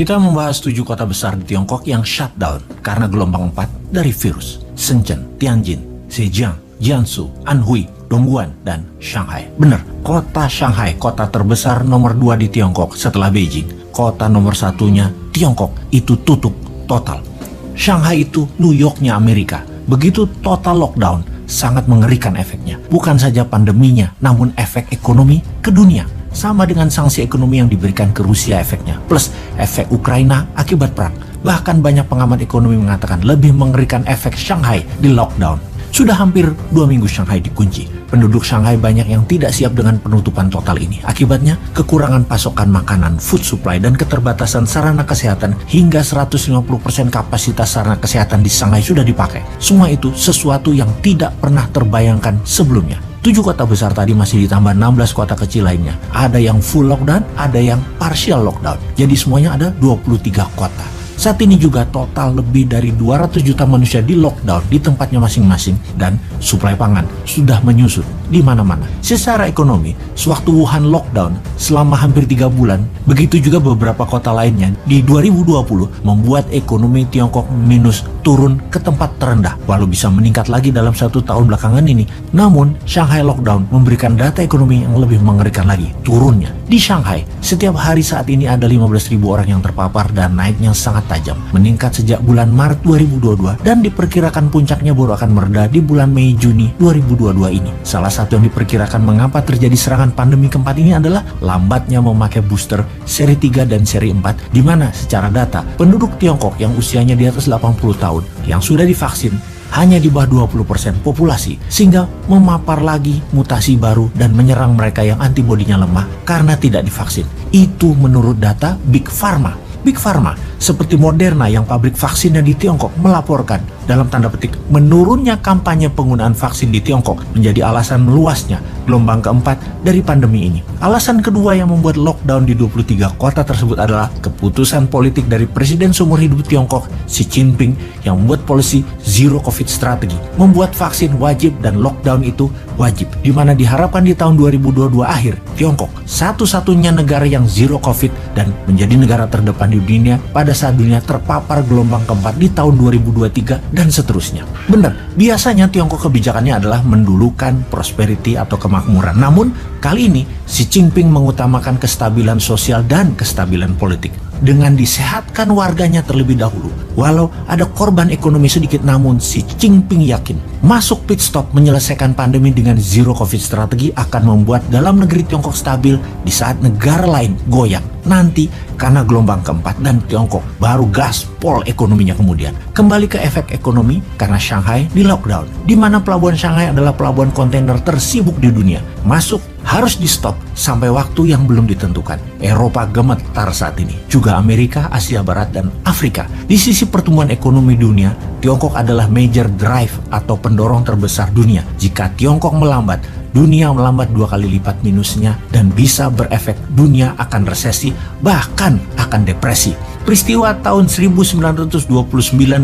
Kita membahas 7 kota besar di Tiongkok yang shutdown karena gelombang 4 dari virus. Shenzhen, Tianjin, Zhejiang, Jiangsu, Anhui, Dongguan, dan Shanghai. Benar, kota Shanghai, kota terbesar nomor 2 di Tiongkok setelah Beijing. Kota nomor satunya Tiongkok itu tutup total. Shanghai itu New Yorknya Amerika. Begitu total lockdown, sangat mengerikan efeknya. Bukan saja pandeminya, namun efek ekonomi ke dunia. Sama dengan sanksi ekonomi yang diberikan ke Rusia efeknya, plus efek Ukraina akibat perang. Bahkan banyak pengamat ekonomi mengatakan lebih mengerikan efek Shanghai di lockdown. Sudah hampir 2 minggu Shanghai dikunci. Penduduk Shanghai banyak yang tidak siap dengan penutupan total ini. Akibatnya, kekurangan pasokan makanan, food supply, dan keterbatasan sarana kesehatan hingga 150% kapasitas sarana kesehatan di Shanghai sudah dipakai. Semua itu sesuatu yang tidak pernah terbayangkan sebelumnya. 7 kota besar tadi masih ditambah 16 kota kecil lainnya. Ada yang full lockdown, ada yang partial lockdown. Jadi semuanya ada 23 kota. Saat ini juga total lebih dari 200 juta manusia di lockdown di tempatnya masing-masing dan suplai pangan sudah menyusut di mana-mana. Secara ekonomi, sewaktu Wuhan lockdown selama hampir 3 bulan, begitu juga beberapa kota lainnya di 2020 membuat ekonomi Tiongkok minus turun ke tempat terendah, walau bisa meningkat lagi dalam 1 tahun belakangan ini. Namun, Shanghai lockdown memberikan data ekonomi yang lebih mengerikan lagi, turunnya. Di Shanghai, setiap hari saat ini ada 15.000 orang yang terpapar dan naiknya sangat tajam, meningkat sejak bulan Maret 2022 dan diperkirakan puncaknya baru akan mereda di bulan Mei-Juni 2022 ini. Salah satu yang diperkirakan mengapa terjadi serangan pandemi keempat ini adalah lambatnya memakai booster seri 3 dan seri 4, di mana secara data penduduk Tiongkok yang usianya di atas 80 tahun yang sudah divaksin hanya di bawah 20% populasi, sehingga memapar lagi mutasi baru dan menyerang mereka yang antibodinya lemah karena tidak divaksin. Itu menurut data Big Pharma. Big Pharma seperti Moderna yang pabrik vaksinnya di Tiongkok melaporkan dalam tanda petik menurunnya kampanye penggunaan vaksin di Tiongkok menjadi alasan meluasnya gelombang keempat dari pandemi ini. Alasan kedua yang membuat lockdown di 23 kota tersebut adalah keputusan politik dari Presiden seumur hidup Tiongkok Xi Jinping yang membuat polisi Zero Covid strategi, membuat vaksin wajib dan lockdown itu wajib, di mana diharapkan di tahun 2022 akhir Tiongkok satu-satunya negara yang Zero Covid dan menjadi negara terdepan di dunia pada saat dunia terpapar gelombang keempat di tahun 2023 dan seterusnya. Benar, biasanya Tiongkok kebijakannya adalah mendulukan prosperity atau kemakmuran. Namun, kali ini Xi Jinping mengutamakan kestabilan sosial dan kestabilan politik dengan disehatkan warganya terlebih dahulu. Walau ada korban ekonomi sedikit, namun Xi Jinping yakin masuk pit stop menyelesaikan pandemi dengan Zero Covid strategi akan membuat dalam negeri Tiongkok stabil di saat negara lain goyang. Nanti karena gelombang keempat dan Tiongkok baru gaspol ekonominya kemudian. Kembali ke efek ekonomi karena Shanghai di lockdown, di mana pelabuhan Shanghai adalah pelabuhan kontainer tersibuk di dunia. Masuk harus di stop sampai waktu yang belum ditentukan. Eropa gemetar saat ini, juga Amerika, Asia Barat, dan Afrika. Di sisi pertumbuhan ekonomi dunia, Tiongkok adalah major drive atau pendorong terbesar dunia. Jika Tiongkok melambat, dunia melambat 2 kali lipat minusnya dan bisa berefek dunia akan resesi, bahkan akan depresi. Peristiwa tahun 1929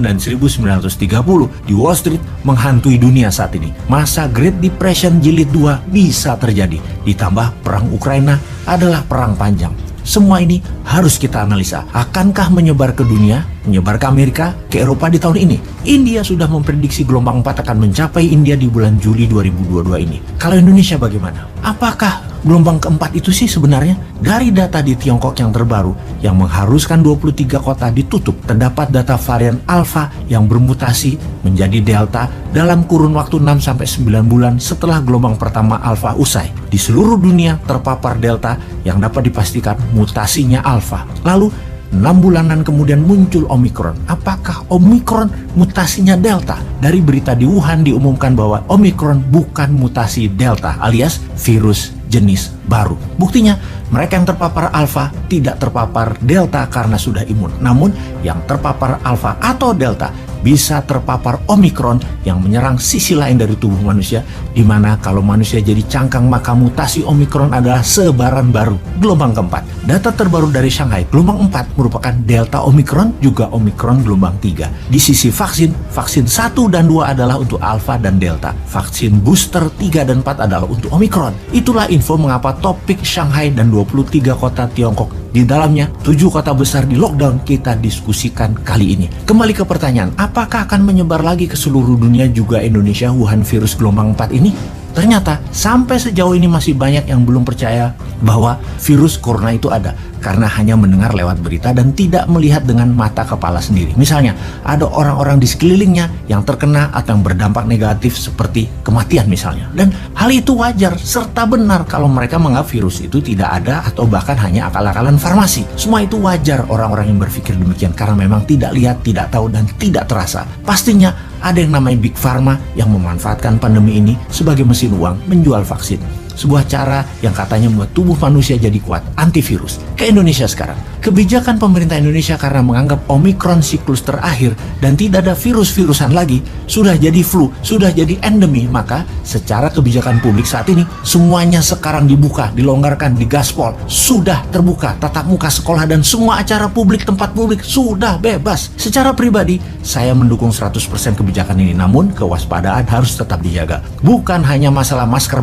dan 1930 di Wall Street menghantui dunia saat ini. Masa Great Depression jilid 2 bisa terjadi. Ditambah perang Ukraina adalah perang panjang. Semua ini harus kita analisa. Akankah menyebar ke dunia, menyebar ke Amerika, ke Eropa di tahun ini? India sudah memprediksi gelombang 4 akan mencapai India di bulan Juli 2022 ini. Kalau Indonesia bagaimana? Apakah gelombang keempat itu sih sebenarnya? Dari data di Tiongkok yang terbaru yang mengharuskan 23 kota ditutup, terdapat data varian Alpha yang bermutasi menjadi Delta dalam kurun waktu 6-9 bulan setelah gelombang pertama Alpha usai. Di seluruh dunia terpapar Delta yang dapat dipastikan mutasinya Alpha. Lalu 6 bulanan kemudian muncul Omicron. Apakah Omicron mutasinya Delta? Dari berita di Wuhan diumumkan bahwa Omicron bukan mutasi Delta alias virus jenis baru. Buktinya, mereka yang terpapar Alpha tidak terpapar Delta karena sudah imun. Namun, yang terpapar Alpha atau Delta bisa terpapar Omikron yang menyerang sisi lain dari tubuh manusia, di mana kalau manusia jadi cangkang maka mutasi Omikron adalah sebaran baru, gelombang keempat. Data terbaru dari Shanghai, gelombang 4 merupakan Delta Omikron, juga Omikron gelombang 3. Di sisi vaksin 1 dan 2 adalah untuk Alpha dan Delta. Vaksin booster 3 dan 4 adalah untuk Omikron. Itulah info mengapa topik Shanghai dan 23 kota Tiongkok, di dalamnya 7 kota besar di lockdown, kita diskusikan kali ini. Kembali ke pertanyaan, apakah akan menyebar lagi ke seluruh dunia juga Indonesia Wuhan virus gelombang 4 ini? Ternyata sampai sejauh ini masih banyak yang belum percaya bahwa virus corona itu ada, karena hanya mendengar lewat berita dan tidak melihat dengan mata kepala sendiri. Misalnya, ada orang-orang di sekelilingnya yang terkena atau yang berdampak negatif seperti kematian misalnya. Dan hal itu wajar serta benar kalau mereka menganggap virus itu tidak ada atau bahkan hanya akal-akalan farmasi. Semua itu wajar orang-orang yang berpikir demikian karena memang tidak lihat, tidak tahu, dan tidak terasa. Pastinya ada yang namanya Big Pharma yang memanfaatkan pandemi ini sebagai mesin uang menjual vaksin. Sebuah cara yang katanya membuat tubuh manusia jadi kuat, antivirus. Ke Indonesia sekarang, kebijakan pemerintah Indonesia karena menganggap Omikron siklus terakhir dan tidak ada virus-virusan lagi, sudah jadi flu, sudah jadi endemi. Maka secara kebijakan publik saat ini, semuanya sekarang dibuka, dilonggarkan, digaspol. Sudah terbuka, tatap muka sekolah dan semua acara publik, tempat publik sudah bebas. Secara pribadi, saya mendukung 100% kebijakan ini, namun kewaspadaan harus tetap dijaga. Bukan hanya masalah masker,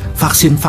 vaksin,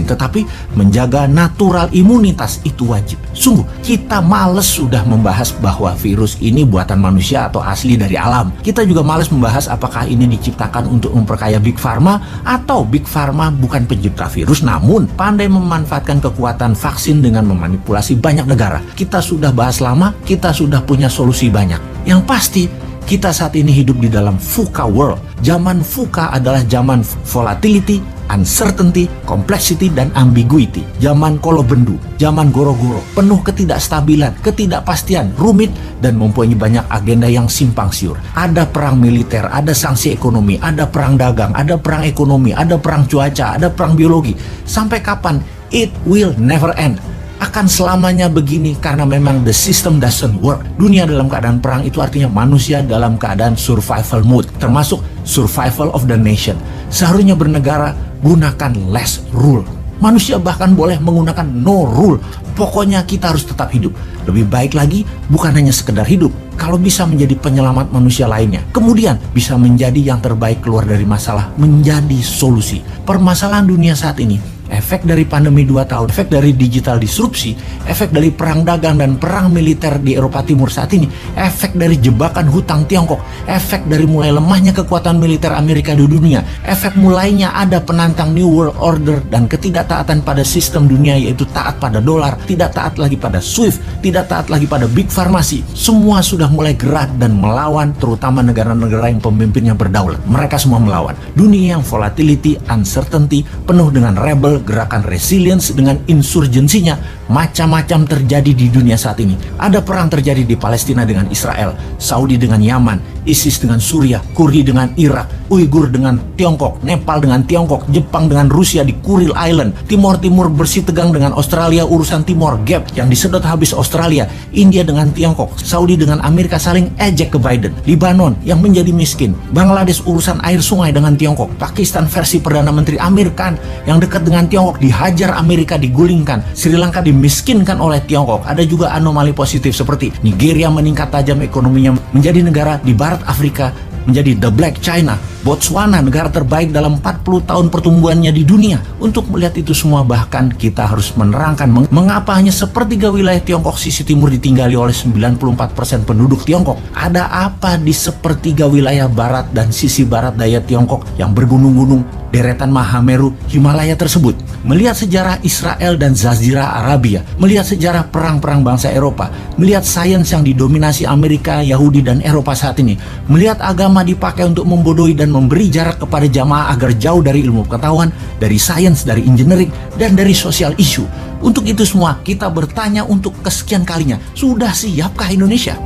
tetapi menjaga natural imunitas itu wajib. Sungguh, kita males sudah membahas bahwa virus ini buatan manusia atau asli dari alam. Kita juga males membahas apakah ini diciptakan untuk memperkaya Big Pharma atau Big Pharma bukan pencipta virus, namun pandai memanfaatkan kekuatan vaksin dengan memanipulasi banyak negara. Kita sudah bahas lama, kita sudah punya solusi banyak. Yang pasti, kita saat ini hidup di dalam VUCA world. Zaman VUCA adalah zaman volatility, uncertainty, complexity, dan ambiguity. Zaman kolobendu, zaman goro-goro, penuh ketidakstabilan, ketidakpastian, rumit, dan mempunyai banyak agenda yang simpang siur. Ada perang militer, ada sanksi ekonomi, ada perang dagang, ada perang ekonomi, ada perang cuaca, ada perang biologi. Sampai kapan? It will never end. Akan selamanya begini karena memang the system doesn't work. Dunia dalam keadaan perang itu artinya manusia dalam keadaan survival mode, termasuk survival of the nation. Seharusnya bernegara gunakan less rule. Manusia bahkan boleh menggunakan no rule. Pokoknya kita harus tetap hidup. Lebih baik lagi bukan hanya sekedar hidup, kalau bisa menjadi penyelamat manusia lainnya. Kemudian bisa menjadi yang terbaik keluar dari masalah, menjadi solusi. Permasalahan dunia saat ini, efek dari pandemi 2 tahun, efek dari digital disrupsi, efek dari perang dagang dan perang militer di Eropa Timur saat ini, efek dari jebakan hutang Tiongkok, efek dari mulai lemahnya kekuatan militer Amerika di dunia, efek mulainya ada penantang New World Order dan ketidaktaatan pada sistem dunia, yaitu taat pada dolar, tidak taat lagi pada SWIFT, tidak taat lagi pada Big Pharmacy. Semua sudah mulai gerak dan melawan, terutama negara-negara yang pemimpinnya berdaulat. Mereka semua melawan. Dunia yang volatility, uncertainty, penuh dengan rebel, gerakan resilience dengan insurgensinya, macam-macam terjadi di dunia saat ini. Ada perang terjadi di Palestina dengan Israel, Saudi dengan Yaman, ISIS dengan Suriah, Kurdi dengan Irak, Uighur dengan Tiongkok, Nepal dengan Tiongkok, Jepang dengan Rusia di Kuril Island, Timor Timur bersih tegang dengan Australia, urusan Timor Gap yang disedot habis Australia, India dengan Tiongkok, Saudi dengan Amerika saling ejek ke Biden, Libanon yang menjadi miskin, Bangladesh urusan air sungai dengan Tiongkok, Pakistan versi Perdana Menteri Amir Khan yang dekat dengan Tiongkok dihajar Amerika, digulingkan, Sri Lanka dimiskinkan oleh Tiongkok. Ada juga anomali positif seperti Nigeria meningkat tajam ekonominya menjadi negara di barat Afrika, menjadi the Black China, Botswana negara terbaik dalam 40 tahun pertumbuhannya di dunia. Untuk melihat itu semua, bahkan kita harus menerangkan mengapa hanya sepertiga wilayah Tiongkok sisi timur ditinggali oleh 94% penduduk Tiongkok. Ada apa di sepertiga wilayah barat dan sisi barat daya Tiongkok yang bergunung-gunung, deretan Mahameru, Himalaya tersebut? Melihat sejarah Israel dan Jazirah Arabia, melihat sejarah perang-perang bangsa Eropa, melihat sains yang didominasi Amerika, Yahudi, dan Eropa saat ini, melihat agama dipakai untuk membodohi dan memberi jarak kepada jamaah agar jauh dari ilmu pengetahuan, dari sains, dari engineering, dan dari sosial isu. Untuk itu semua, kita bertanya untuk kesekian kalinya, sudah siapkah Indonesia?